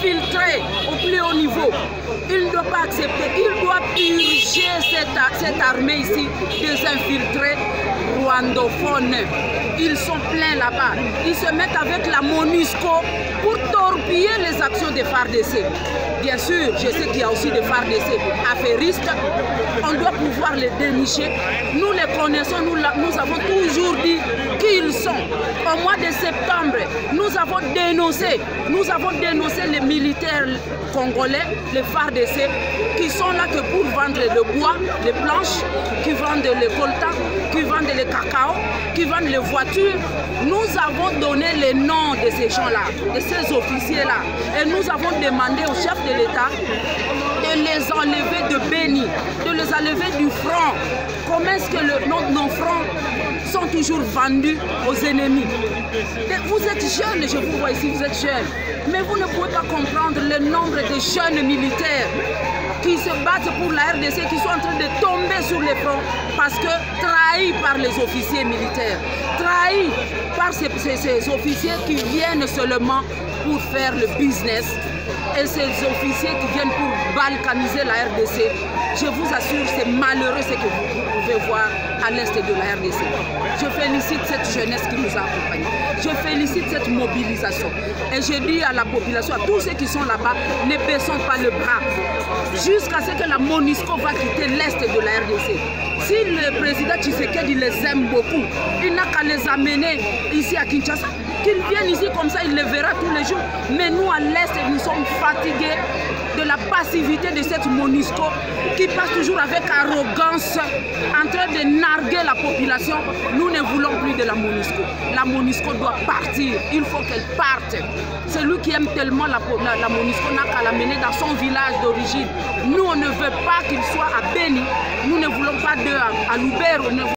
infiltré au plus haut niveau. Il ne doit pas accepter, il doit purger cette armée ici des infiltrés rwandophones. Ils sont pleins là-bas. Ils se mettent avec la MONUSCO pour torpiller les actions des FARDC. Bien sûr, je sais qu'il y a aussi des FARDC affairistes. On doit pouvoir les dénicher. Nous les connaissons, nous avons toujours dit qui ils sont. Au mois de septembre, nous avons dénoncé les militaires congolais, les FARDC, qui sont là que pour vendre le bois, les planches, qui vendent les coltas, qui vendent les cacao, qui vendent les voitures. Nous avons donné les noms de ces gens-là, de ces officiers-là. Et nous avons demandé au chef de l'État de les enlever de Béni, de les enlever du front. Comment est-ce que nos fronts sont toujours vendus aux ennemis? Vous êtes jeunes, je vous vois ici, vous êtes jeunes. Mais vous ne pouvez pas comprendre le nombre de jeunes militaires qui se battent pour la RDC, qui sont en train de tomber sur les fronts parce que trahis par les officiers militaires, trahis par ces officiers qui viennent seulement pour faire le business et ces officiers qui viennent pour balkaniser la RDC. Je vous assure, c'est malheureux ce que vous pouvez voir à l'est de la RDC. Je félicite cette jeunesse qui nous a accompagnés. Je félicite cette mobilisation. Et je dis à la population, à tous ceux qui sont là-bas, ne baissons pas le bras. Jusqu'à ce que la MONUSCO va quitter l'est de la RDC. Si le président Tshisekedi les aime beaucoup, il n'a qu'à les amener ici à Kinshasa. Qu'ils viennent ici comme ça, il les verra tous les jours. Mais nous, à l'est, nous sommes fatigués de la passivité de cette MONUSCO qui passe toujours avec arrogance en train de narguer la population. Nous ne voulons plus de la MONUSCO. La MONUSCO doit partir. Il faut qu'elle parte. Celui qui aime tellement la MONUSCO n'a qu'à l'amener dans son village d'origine. Nous, on ne veut pas qu'il soit à Béni. Nous ne voulons pas d'eux à Lubero.